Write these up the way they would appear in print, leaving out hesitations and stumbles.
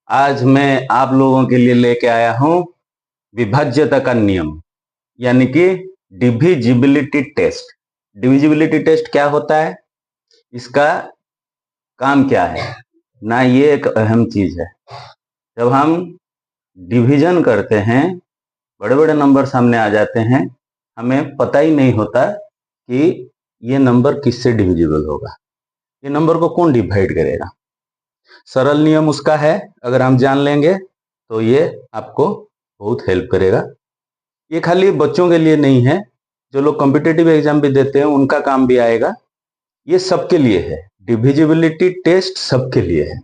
आज मैं आप लोगों के लिए लेके आया हूं विभाज्यता का नियम यानी कि डिविजिबिलिटी टेस्ट। डिविजिबिलिटी टेस्ट क्या होता है, इसका काम क्या है ना, ये एक अहम चीज है। जब हम डिवीजन करते हैं, बड़े बड़े नंबर सामने आ जाते हैं, हमें पता ही नहीं होता कि ये नंबर किससे डिविजिबल होगा, ये नंबर को कौन डिवाइड करेगा। सरल नियम उसका है, अगर हम जान लेंगे तो ये आपको बहुत हेल्प करेगा। ये खाली बच्चों के लिए नहीं है, जो लोग कॉम्पिटिटिव एग्जाम भी देते हैं उनका काम भी आएगा। ये सबके लिए है, डिविजिबिलिटी टेस्ट सबके लिए है।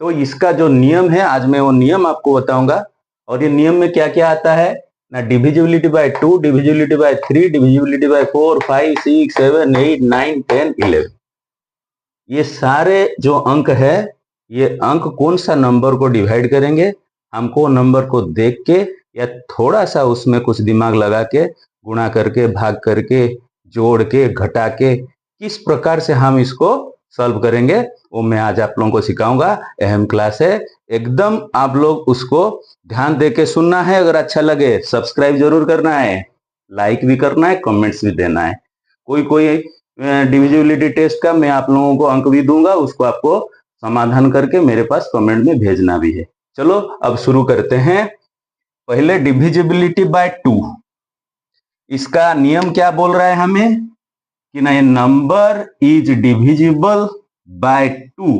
तो इसका जो नियम है, आज मैं वो नियम आपको बताऊंगा। और ये नियम में क्या क्या आता है ना, divisibility bye 2, divisibility bye 3, divisibility bye 4, 5, 6, 7, 8, 9, 10, 11, ये सारे जो अंक है, ये अंक कौन सा नंबर को डिवाइड करेंगे, हमको नंबर को देख के या थोड़ा सा उसमें कुछ दिमाग लगा के, गुणा करके, भाग करके, जोड़ के, घटा के, किस प्रकार से हम इसको सॉल्व करेंगे, वो मैं आज आप लोगों को सिखाऊंगा। अहम क्लास है, एकदम आप लोग उसको ध्यान दे के सुनना है। अगर अच्छा लगे सब्सक्राइब जरूर करना है, लाइक भी करना है, कमेंट्स भी देना है। कोई कोई डिविजिबिलिटी टेस्ट का मैं आप लोगों को अंक भी दूंगा, उसको आपको समाधान करके मेरे पास कमेंट में भेजना भी है। चलो अब शुरू करते हैं। पहले डिविजिबिलिटी बाय 2, इसका नियम क्या बोल रहा है हमें कि ना, number is divisible bye 2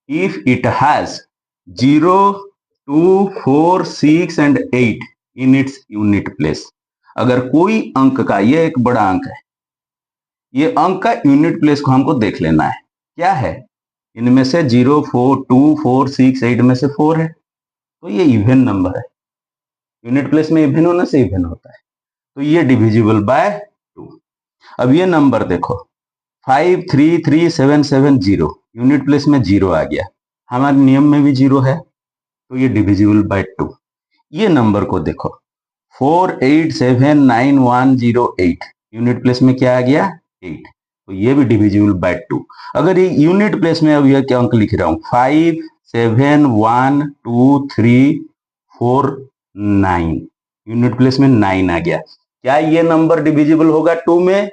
if it has 0, 2, 4, 6 and 8 in its unit place. अगर कोई अंक का, ये एक बड़ा अंक है, ये अंक का यूनिट प्लेस को हमको देख लेना है। क्या है, इनमें से 0, 4, 2, 4, 6, 8 में से 4 है, तो ये इवन नंबर है। यूनिट प्लेस में इवन होने से इवन होता है, तो ये डिविजिबल बाय 2। अब ये नंबर देखो, 5, 3, 3, 7, 7, 0, यूनिट प्लेस में 0 आ गया, हमारे नियम में भी 0 है, तो ये डिविजिबल बाय 2। ये नंबर को देखो, 4, 8, 7, 9, 1, 0, 8, यूनिट प्लेस में क्या आ गया, 8, तो ये भी डिविजिबल बाय 2। अगर ये यूनिट प्लेस में, अब ये क्या अंक लिख रहा हूं, 5, 7, 1, 2, 3, 4, 9, यूनिट प्लेस में 9 आ गया। क्या ये नंबर डिविजिबल होगा 2 में?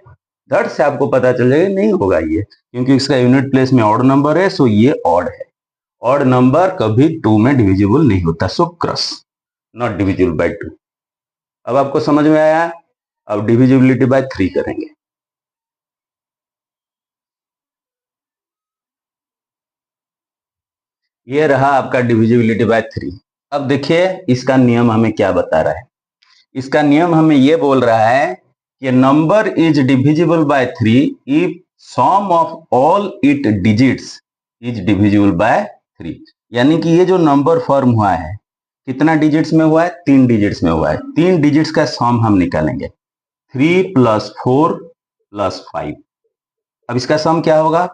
धड़ से आपको पता चल जाएगा नहीं होगा ये, क्योंकि इसका यूनिट प्लेस में ऑड नंबर है, सो ये ऑड है। ऑड नंबर कभी 2 में डिविजिबल नहीं होता, so cross, not divisible by 2। अब आपको समझ में आया। अब डिविजिबिलिटी बाय 3 करेंगे। ये रहा आपका डिविजिबिलिटी बाय 3। अब देखिए इसका नियम हमें क्या बता रहा है। इसका नियम हमें ये बोल रहा है कि number is divisible by 3 if sum of all it digits is divisible by 3। यानी कि ये जो नंबर फॉर्म हुआ है, कितना डिजिट्स में हुआ है, 3 डिजिट्स में हुआ है। 3 डिजिट्स का सम हम निकालेंगे, 3 + 4 + 5। अब इसका सम क्या होगा,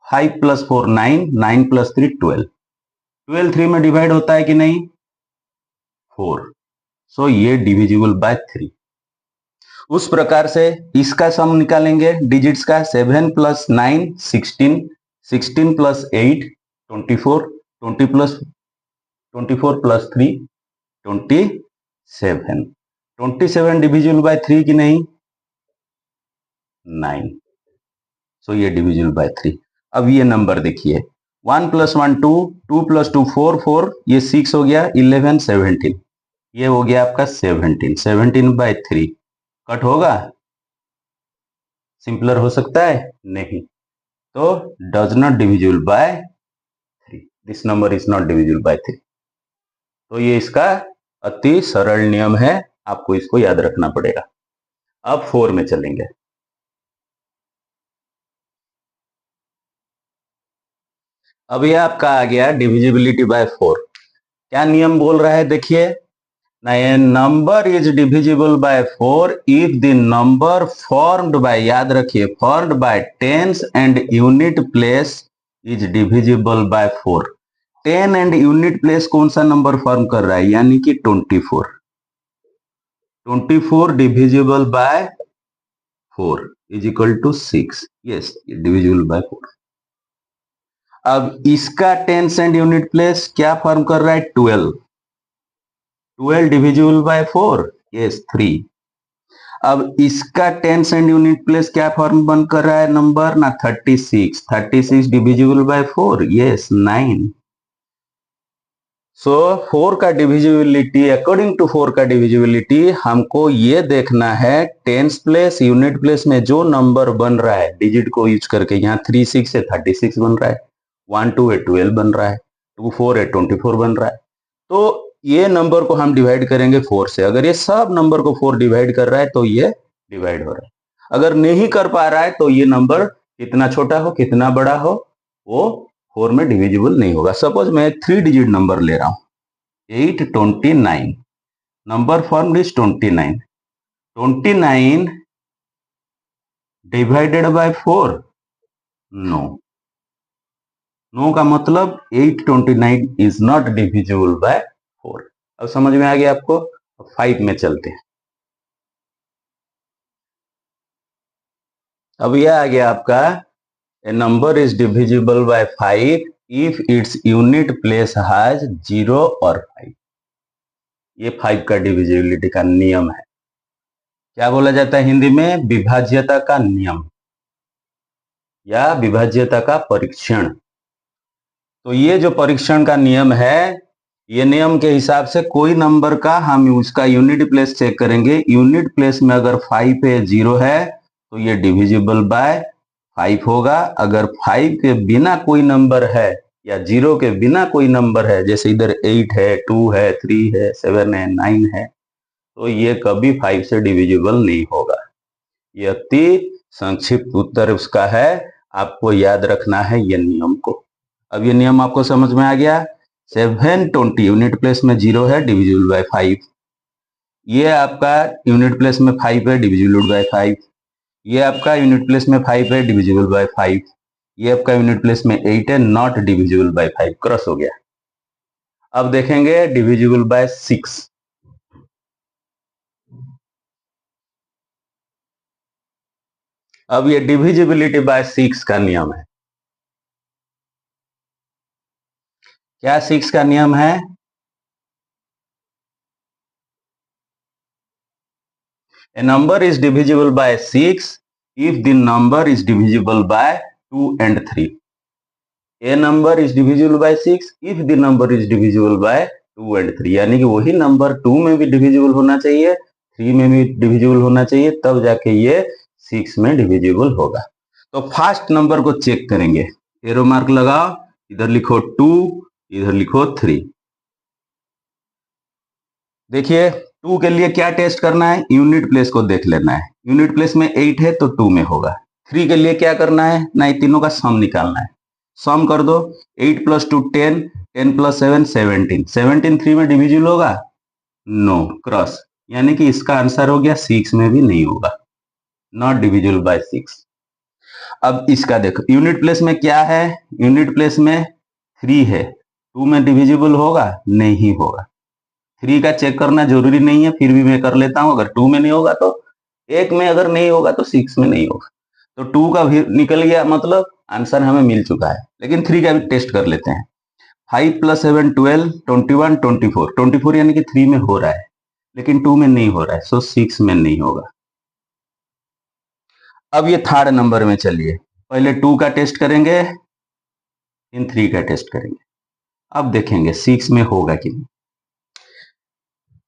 5 + 4 9, 9 + 3 12, 12 3 में डिवाइड होता है कि नहीं, 4, सो ये डिविजिबल बाय 3। उस प्रकार से इसका सम निकालेंगे डिजिट्स का, 7 + 9 16, 16 + 8 24, 20 + 24 + 3 27, 27 डिविजिबल बाय 3 की नहीं, 9, सो ये डिविजिबल बाय 3। अब ये नंबर देखिए, 1 + 1 2, 2 + 2 4, 4, ये 6 हो गया, 11 17, ये हो गया आपका 17, 17 बाय 3 कट होगा, सिंपलर हो सकता है नहीं, तो does not divisible by 3, this number is not divisible by 3। तो ये इसका अति सरल नियम है, आपको इसको याद रखना पड़ेगा। अब 4 में चलेंगे। अब ये आपका आ गया डिविजिबिलिटी बाय 4। क्या नियम बोल रहा है देखिए, a number is divisible by 4 if the number formed by, याद रखिए, formed by tens and unit place is divisible by 4। 10 and unit place कौन सा नंबर फॉर्म कर रहा है, यानी कि 24। 24 divisible by 4 is equal to 6। Yes, divisible by 4। अब इसका टेंस एंड यूनिट प्लेस क्या फॉर्म कर रहा है? 12। 12 डिविजिबल बाय 4, यस 3। अब इसका टेंस एंड यूनिट प्लेस क्या फॉर्म बन कर रहा है नंबर ना? 36। 36 डिविजिबल बाय 4, यस 9। सो 4 का डिविजिबिलिटी, अकॉर्डिंग टू 4 का डिविजिबिलिटी हमको ये देखना है टेंस प्लेस यूनिट प्लेस में जो नंबर बन रहा है डिजिट को यूज करके, यहाँ 3 6 है 36 बन रहा है, 1 2 है 12 बन रहा है, 2 4 है 24 बन रहा है। तो ये नंबर को हम डिवाइड करेंगे 4 से। अगर ये सब नंबर को 4 डिवाइड कर रहा है तो ये डिवाइड हो रहा है। अगर नहीं कर पा रहा है तो ये नंबर कितना छोटा हो कितना बड़ा हो वो 4 में डिविजिबल नहीं होगा। सपोज मैं 3 डिजिट नंबर ले रहा हूं 829, number formed is 29। 29 divided by 4, no. No का मतलब 829 इज नॉट डिविजिबल बाय 4। अब समझ में आ गया आपको? 5 में चलते हैं। अब यह आ गया आपका, a number is divisible by 5 if its unit place has 0 और 5। ये 5 का डिविजिबिलिटी का नियम है। क्या बोला जाता है हिंदी में? विभाज्यता का नियम या विभाज्यता का परीक्षण। तो ये जो परीक्षण का नियम है, ये नियम के हिसाब से कोई नंबर का हम उसका यूनिट प्लेस चेक करेंगे। यूनिट प्लेस में अगर 5 है 0 है तो ये डिविजिबल बाय 5 होगा। अगर 5 के बिना कोई नंबर है या 0 के बिना कोई नंबर है, जैसे इधर 8 है 2 है 3 है 7 है 9 है, तो ये कभी 5 से डिविजिबल नहीं होगा। ये अति संक्षिप्त उत्तर उसका है, आपको याद रखना है ये नियम को। अब ये नियम आपको समझ में आ गया। 720 यूनिट प्लेस में 0 है डिविजिबल बाय 5। ये आपका यूनिट प्लेस में 5 है डिविजिबल बाय 5। ये आपका यूनिट प्लेस में 5 है डिविजिबल बाय 5। ये आपका यूनिट प्लेस में 8 है नॉट डिविजिबल बाय 5, क्रॉस हो गया। अब देखेंगे डिविजिबल बाय 6। अब ये डिविजिबिलिटी बाय 6 का नियम है। क्या 6 का नियम है? A number is divisible by 6 if the number is divisible by 2 and 3. A number is divisible by 6 if the number is divisible by 2 and 3, यानी कि वही नंबर 2 में भी डिविजिबल होना चाहिए, 3 में भी डिविजिबल होना चाहिए, तब जाके ये 6 में डिविजिबल होगा। तो फर्स्ट नंबर को चेक करेंगे, एरो मार्क लगाओ, इधर लिखो 2, इधर लिखो 3। देखिए 2 के लिए क्या टेस्ट करना है? यूनिट प्लेस को देख लेना है। यूनिट प्लेस में 8 है तो 2 में होगा। 3 के लिए क्या करना है ना? ये तीनों का सम निकालना है। सम कर दो, 8 + 2 10, 10 + 7 17। 17 3 में डिविजिबल होगा? No, cross. यानी कि इसका आंसर हो गया 6 में भी नहीं होगा, नॉट डिविजिबल बाय 6। अब इसका देखो यूनिट प्लेस में क्या है? यूनिट प्लेस में 3 है, 2 में डिविजिबल होगा? नहीं होगा। 3 का चेक करना जरूरी नहीं है, फिर भी मैं कर लेता हूं। अगर 2 में नहीं होगा तो 1 में, अगर नहीं होगा तो 6 में नहीं होगा। तो 2 का भी निकल गया, मतलब आंसर हमें मिल चुका है। लेकिन 3 का भी टेस्ट कर लेते हैं। 5 + 7 12, 21 24। 24 यानी कि 3 में हो रहा है, लेकिन 2 में नहीं हो रहा है, सो 6 में नहीं होगा। अब ये थर्ड नंबर में चलिए, पहले 2 का टेस्ट करेंगे, फिर 3 का टेस्ट करेंगे। अब देखेंगे 6 में होगा कि नहीं।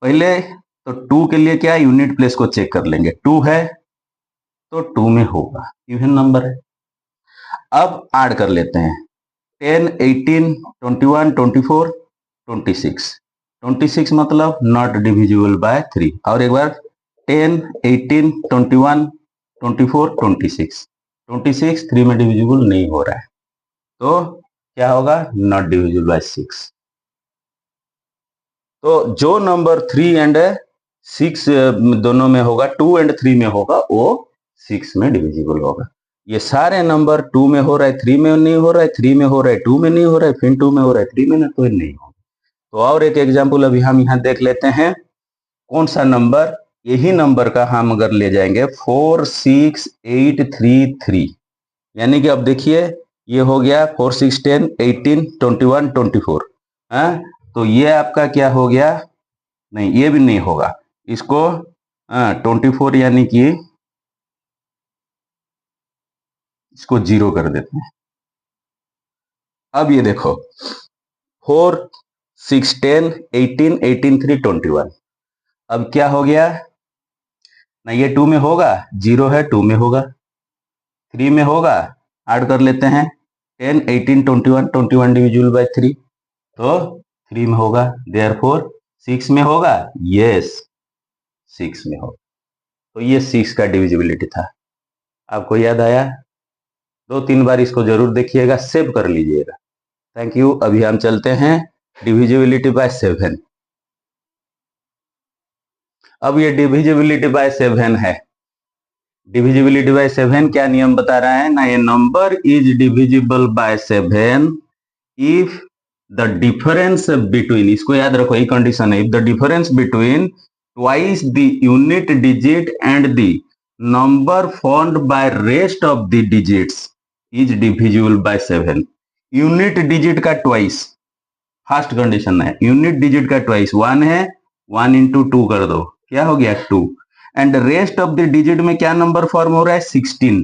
पहले तो 2 के लिए क्या यूनिट प्लेस को चेक कर लेंगे। 2 है तो 2 में होगा, इवन नंबर है। अब ऐड कर लेते हैं 10 18 21 24 26। 26 मतलब नॉट डिविजिबल बाय 3। और एक बार 10 18 21 24 26। 26 3 में डिविजिबल नहीं हो रहा है, तो क्या होगा? Not divisible by 6। तो जो नंबर 3 एंड 6 दोनों में होगा, 2 एंड 3 में होगा, वो 6 में डिविजिबल होगा। ये सारे नंबर 2 में हो रहा है, 3 में नहीं हो रहा है, 3 में हो रहा है, 2 में नहीं हो रहा है, फिर 2 में हो रहा है, 3 में ना, तो नहीं होगा। तो और एक एग्जाम्पल अभी हम यहाँ देख लेते हैं। कौन सा नंबर? यही नंबर का हम अगर ले जाएंगे 4 6 8 3 3, यानी कि अब देखिए ये हो गया 4, 6, 10, 18, 21, 24। हाँ, तो ये आपका क्या हो गया, नहीं ये भी नहीं होगा, इसको 24 यानी कि इसको 0 कर देते हैं। अब ये देखो 4, 6, 10, 18, 18, 3, 21। अब क्या हो गया ना, ये 2 में होगा, 0 है 2 में होगा, 3 में होगा, ऐड कर लेते हैं 10, 18, 21, 21 डिविजिबल बाय 3, तो 3 में होगा। देयरफॉर 6 में होगा, यस 6 में होगा। तो ये 6 का डिविजिबिलिटी था। आपको याद आया? 2-3 बार इसको जरूर देखिएगा, सेव कर लीजिएगा। Thank you. अभी हम चलते हैं डिविजिबिलिटी बाय 7। अब ये डिविजिबिलिटी बाय 7 है। डिविजिबिलिटी बाय 7 क्या नियम बता रहा है ना, ये number is divisible bye 7 if the difference between, इसको याद रखो, ये कंडीशन है, if the difference between twice the unit digit and the number formed by rest of the digits is divisible bye 7। Unit digit का twice, first condition है, unit digit का twice 1 है, 1 into 2 कर दो, क्या हो गया 2। And rest of the digit में क्या नंबर फॉर्म हो रहा है 16,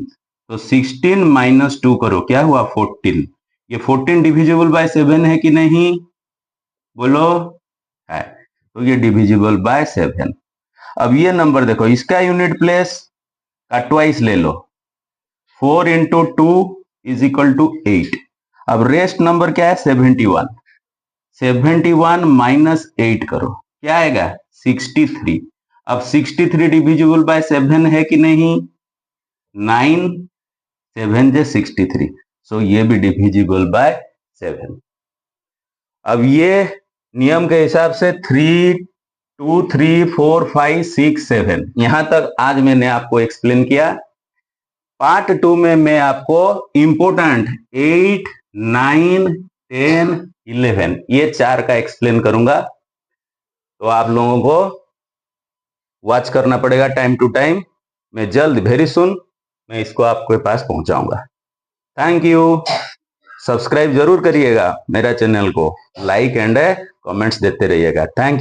तो 16 माइनस 2 करो, क्या हुआ 14। ये 14 डिविजिबल बाय 7 है कि नहीं, बोलो है, तो ये डिविजिबल बाय 7। अब ये नंबर देखो, इसका यूनिट प्लेस का ट्वाइस ले लो, 4 इंटू 2 इज इक्वल टू 8। अब रेस्ट नंबर क्या है 71, 71 माइनस 8 करो, क्या आएगा 63। अब 63 डिविजिबल बाय 7 है कि नहीं, 9, 7 जे 63, सो ये भी डिविजिबल बाय 7। अब ये नियम के हिसाब से 3, 2, 3, 4, 5, 6, 7 यहां तक आज मैंने आपको एक्सप्लेन किया। पार्ट 2 में मैं आपको इंपोर्टेंट 8, 9, 10, 11 ये 4 का एक्सप्लेन करूंगा, तो आप लोगों को वॉच करना पड़ेगा टाइम टू टाइम। मैं जल्द, वेरी सुन, मैं इसको आपके पास पहुंचाऊंगा। Thank you. सब्सक्राइब जरूर करिएगा मेरा चैनल को, लाइक एंड कमेंट्स देते रहिएगा। Thank you.